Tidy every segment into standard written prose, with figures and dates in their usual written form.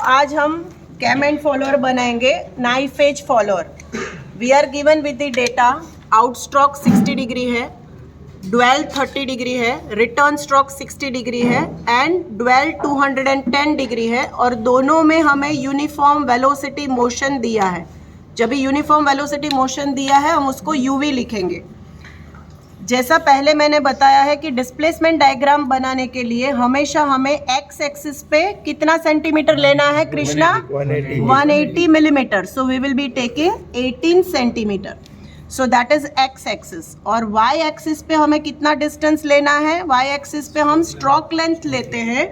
आज हम cam and follower बनाएंगे, knife edge follower. We are given with the data, out stroke 60 degree है, dwell 30 degree है, return stroke 60 degree है and dwell 210 degree है, और दोनों में हमें यूनिफॉर्म वेलोसिटी मोशन दिया है। जब भी यूनिफॉर्म वेलोसिटी मोशन दिया है हम उसको यूवी लिखेंगे। जैसा पहले मैंने बताया है कि डिस्प्लेसमेंट डायग्राम बनाने के लिए हमेशा हमें एक्स एक्सिस पे कितना सेंटीमीटर लेना है Krishna? 180 millimetre. So we will be taking 18 centimetre. So that is X axis. और वाई एक्सिस पे हमें कितना डिस्टेंस लेना है? वाई एक्सिस पे हम स्ट्रोक लेंथ लेते हैं।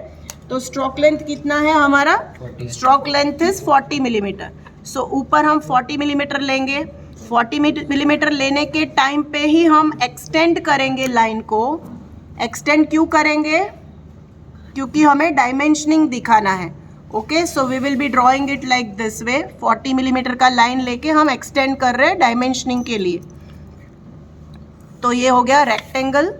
तो स्ट्रोक लेंथ कितना है हमारा? Stroke length is 40 millimetre. So ऊपर हम 40 मिलीमीटर लेंगे। 40 मिलीमीटर लेने के टाइम पे ही हम एक्सटेंड करेंगे लाइन को। एक्सटेंड क्यों करेंगे? क्योंकि हमें डायमेंशनिंग दिखाना है। Okay, so we will be drawing it like this way. 40 millimetre का लाइन लेके हम एक्सटेंड कर रहे हैं डायमेंशनिंग के लिए। तो ये हो गया रेक्टेंगल,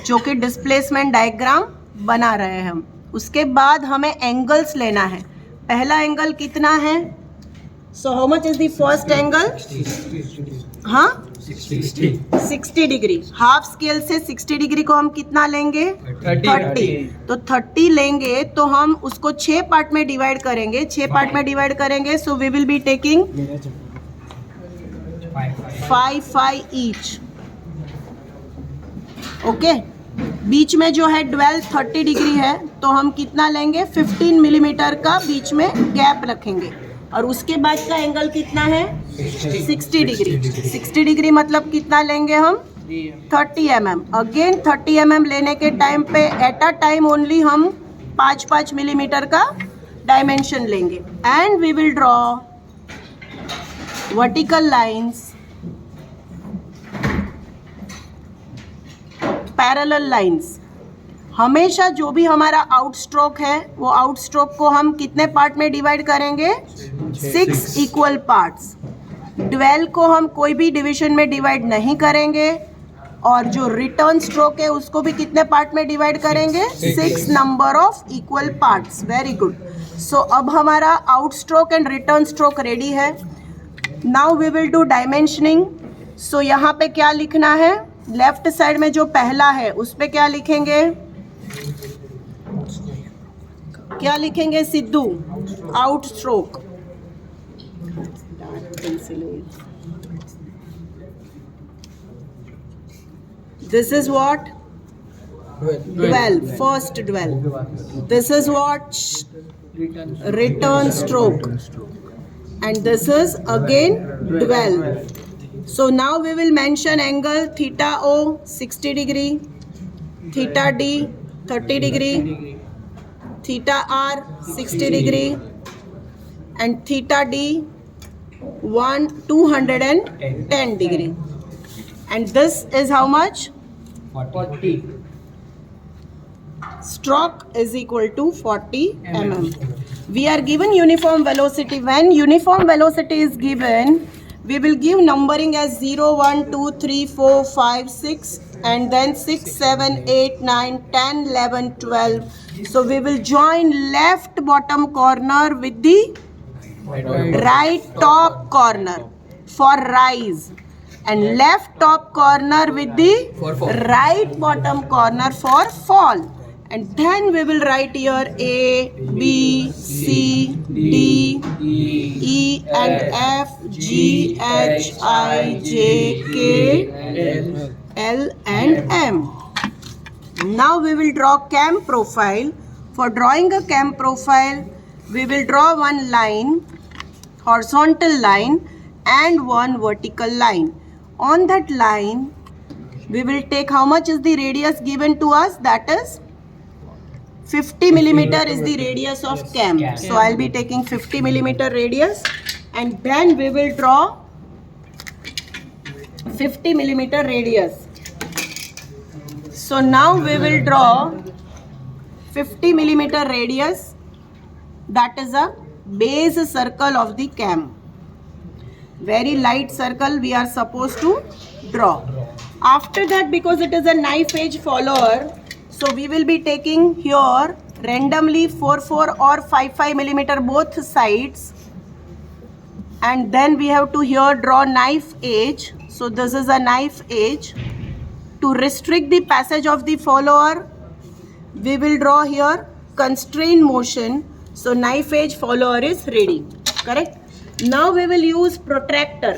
जो कि डिस्प्लेसमेंट डायग्राम बना रहे हैं हम। उसके बाद हमें एंगल्स लेना है। पहला एंगल कितना है? So how much is the first angle? हाँ, 60 डिग्री। हाफ स्केल से 60 डिग्री को हम कितना लेंगे? 30। तो 30 लेंगे तो हम उसको 6 पार्ट में डिवाइड करेंगे। 6 पार्ट में डिवाइड करेंगे, so we will be taking 5 each. Okay, बीच में जो है 12-30 डिग्री है, तो हम कितना लेंगे? 15 मिलीमीटर का बीच में गैप रखेंगे। और उसके बाद का एंगल कितना है? 60 डिग्री। 60 डिग्री मतलब कितना लेंगे हम? 30 mm। अगेन 30 mm लेने के टाइम पे एट अ टाइम ओनली हम 5-5 मिलीमीटर का डायमेंशन लेंगे। And we will draw vertical lines, parallel lines. हमेशा जो भी हमारा आउट स्ट्रोक है वो आउट स्ट्रोक को हम कितने पार्ट में डिवाइड करेंगे? 6 इक्वल पार्ट्स। ड्वेल को हम कोई भी डिवीजन में डिवाइड नहीं करेंगे, और जो रिटर्न स्ट्रोक है उसको भी कितने पार्ट में डिवाइड करेंगे? 6 number of equal parts. Very good. So अब हमारा out stroke and return stroke ready है। Now we will do dimensioning. So यहाँ पे क्या लिखना है? लेफ्ट साइड में जो पहला है उस पे क्या लिखेंगे? क्या लिखेंगे Sidhu? Out stroke. This is what? Dwell, first dwell. This is what? Return stroke. And this is again dwell. So now we will mention angle theta O 60 degree, theta D 30 degree, theta R 60 degree, and theta D 210 degree. And this is how much? 40. Stroke is equal to 40 mm. We are given uniform velocity. When uniform velocity is given, we will give numbering as 0, 1, 2, 3, 4, 5, 6 and then 6, 7, 8, 9, 10, 11, 12. So we will join left bottom corner with the right top corner for rise, and left top corner with the right bottom corner for fall. And then we will write here A, B, C, D, E and F, G, H, I, J, K, L and M. Now we will draw cam profile. For drawing a cam profile, we will draw one line, horizontal line and one vertical line. On that line, we will take, how much is the radius given to us? That is 50 millimeter is the radius of cam. So I'll be taking 50 millimeter radius, and then we will draw 50 millimeter radius. So now we will draw 50 millimeter radius. That is a base circle of the cam. Very light circle we are supposed to draw. After that, because it is a knife edge follower, so we will be taking here randomly 4 or 5 millimeter both sides, and then we have to here draw knife edge. So this is a knife edge. To restrict the passage of the follower, we will draw here constrained motion. So knife edge follower is ready. Correct? Now we will use protractor,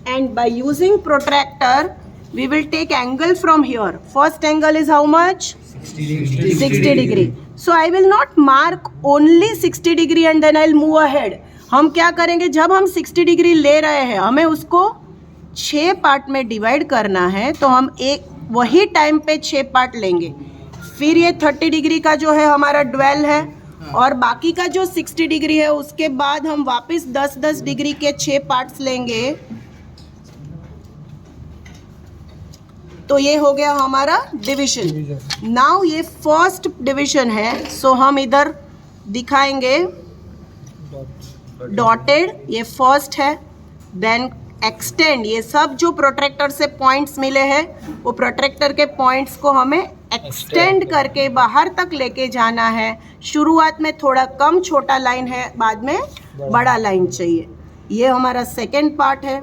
and by using protractor we will take angle from here. First angle is how much? 60 degree. So I will not mark only 60 degree and then I'll move ahead. हम क्या करेंगे, जब हम 60 degree ले रहे हैं हमें उसको 6 पार्ट में डिवाइड करना है, तो हम एक वही टाइम पे 6 पार्ट लेंगे. फिर ये 30 डिग्री का जो है हमारा ड्वेल है, और बाकी का जो 60 डिग्री है उसके बाद हम वापस 10-10 डिग्री के 6 पार्ट्स लेंगे. तो ये हो गया हमारा डिवीजन. नाउ ये फर्स्ट डिवीजन है, सो हम इधर दिखाएंगे डॉटेड, ये फर्स्ट है. देन एक्सटेंड, ये सब जो प्रोट्रैक्टर से पॉइंट्स मिले हैं वो प्रोट्रैक्टर के पॉइंट्स को हमें एक्सटेंड करके बाहर तक लेके जाना है. शुरुआत में थोड़ा कम छोटा लाइन है, बाद में बड़ा लाइन चाहिए. ये हमारा सेकेंड पार्ट है.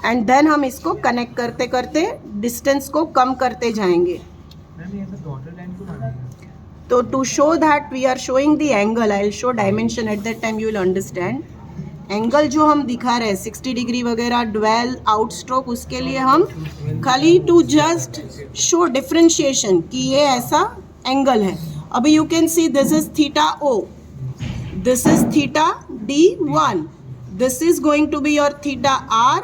एंड देन हम इसको कनेक्ट करते करते डिस्टेंस को कम करते जाएंगे. तो to show that we are showing the angle, I will show dimension at that time, you will understand. Angle जो हम दिखा रहे हैं 60 डिग्री वगैरह, ड्वेल, आउट स्ट्रोक, उसके लिए हम खाली टू जस्ट शो डिफ्रेंशिएशन कि ये ऐसा एंगल है. अभी you can see this is theta O, this is theta D1, this is going to be your theta R,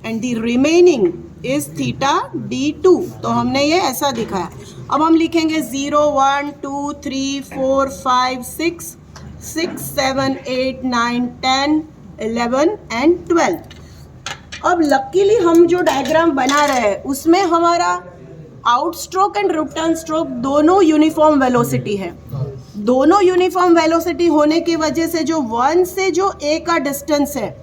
and the remaining is theta D2. तो हमने ये ऐसा दिखाया. अब हम लिखेंगे 0, 1, 2, 3, 4, 5, 6, 7, 8, 9, 10, 11 एंड 12. अब लकीली हम जो डायग्राम बना रहे हैं उसमें हमारा out stroke and return stroke दोनों यूनिफॉर्म वेलोसिटी है. दोनों यूनिफॉर्म वेलोसिटी होने की वजह से जो 1 से जो A का डिस्टेंस है,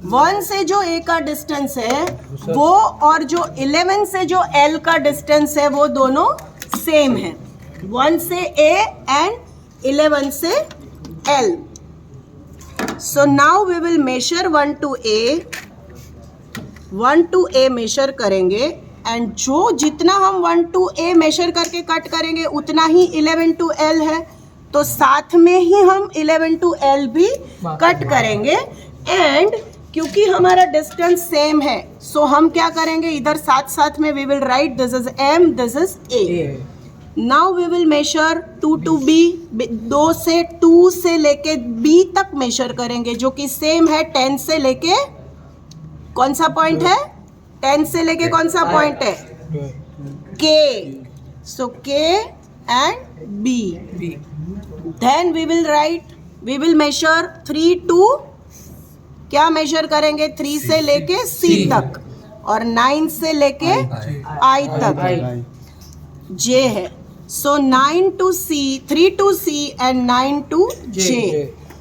1 से जो A का डिस्टेंस है वो, और जो 11 से जो L का डिस्टेंस है वो दोनों सेम है. 1 से A एंड 11 से L. So now we will measure 1 to A. 1 to A measure करेंगे, एंड जो जितना हम 1 to A मेजर करके कट करेंगे उतना ही 11 to L है, तो साथ में ही हम 11 to L भी कट करेंगे. एंड क्योंकि हमारा डिस्टेंस सेम है, सो हम क्या करेंगे, इधर साथ साथ में we will write this is M, this is A. Now we will measure 2 to B. 2 से लेके B तक मेजर करेंगे, जो कि सेम है 10 से लेके, कौन सा पॉइंट है, 10 से लेके कौन सा पॉइंट है, K. सो K and B. Then we will write, we will measure 3 to, क्या मेजर करेंगे, 3 से लेके C तक, और 9 से लेके I तक J है. सो 9 to C, 3 to C and 9 to J.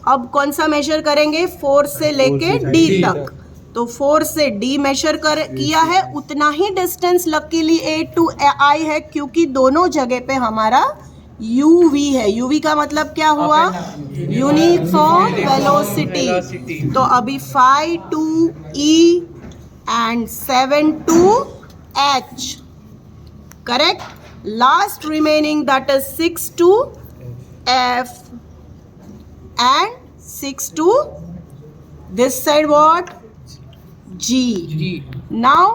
अब कौन सा मेजर करेंगे, 4 से लेके D तक. तो 4 से D मेजर किया है, उतना ही distance luckily A to I है, क्योंकि दोनों जगह पे हमारा UV है. UV का मतलब क्या हुआ, यूनिफॉर्म वेलोसिटी. तो अभी 5 to E and 7 to H. Correct. Last remaining that is 6 to F and 6 to this side what, G. Now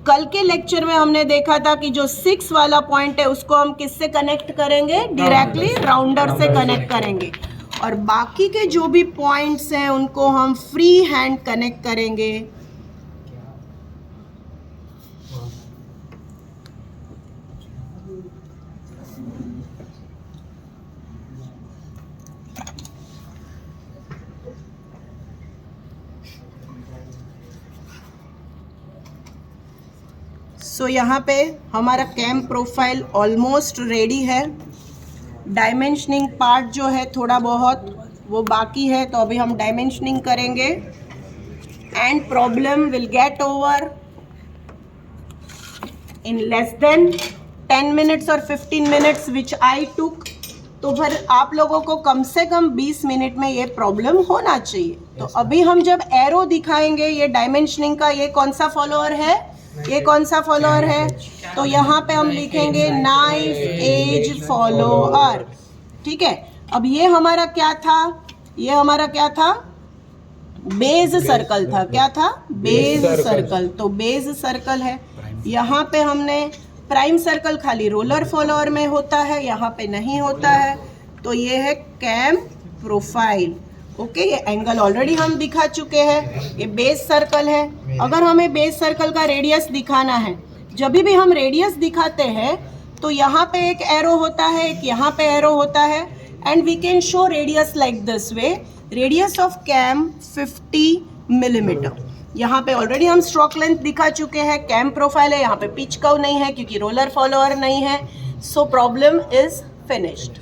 कल के लेक्चर में हमने देखा था कि जो 6 वाला पॉइंट है उसको हम किससे कनेक्ट करेंगे, डायरेक्टली राउंडर से कनेक्ट करेंगे, और बाकी के जो भी पॉइंट्स हैं उनको हम फ्री हैंड कनेक्ट करेंगे. सो यहाँ पे हमारा कैम प्रोफाइल ऑलमोस्ट रेडी है. डायमेंशनिंग पार्ट जो है थोड़ा बहुत वो बाकी है, तो अभी हम डायमेंशनिंग करेंगे and problem will get over. in less than 10 minutes or 15 minutes which I took, तो फिर आप लोगों को कम से कम 20 मिनट में ये प्रॉब्लम होना चाहिए। तो अभी हम जब एरो दिखाएंगे ये डायमेंशनिंग का, ये कौन सा फॉलोअर है, ये कौन सा फॉलोअर है, तो यहाँ पे हम लिखेंगे नाइफ एज फॉलोअर। ठीक है, अब ये हमारा क्या था, ये हमारा क्या था, बेस सर्कल था। क्या था, बेस सर्कल। तो बेस सर्कल है। यहाँ पे हमने प्राइम सर्कल खाली रोलर फॉलोअर में होता है, यहाँ पे नहीं होता है। तो ये है कैम प्रोफाइल। ओके, ये एंगल ऑलरेडी हम दिखा चुके हैं। ये बेस सर्कल है। अगर हमें बेस सर्कल का रेडियस दिखाना है, जब भी हम रेडियस दिखाते हैं तो यहाँ पे एक एरो होता है, एक यहाँ पे एरो होता है, and we can show radius like this way. Radius of cam 50 millimetre. यहाँ पे ऑलरेडी हम स्ट्रोक लेंथ दिखा चुके हैं। कैम प्रोफाइल है, यहाँ पे पिच कर्व नहीं है क्योंकि रोलर फॉलोअर नहीं है। So problem is finished.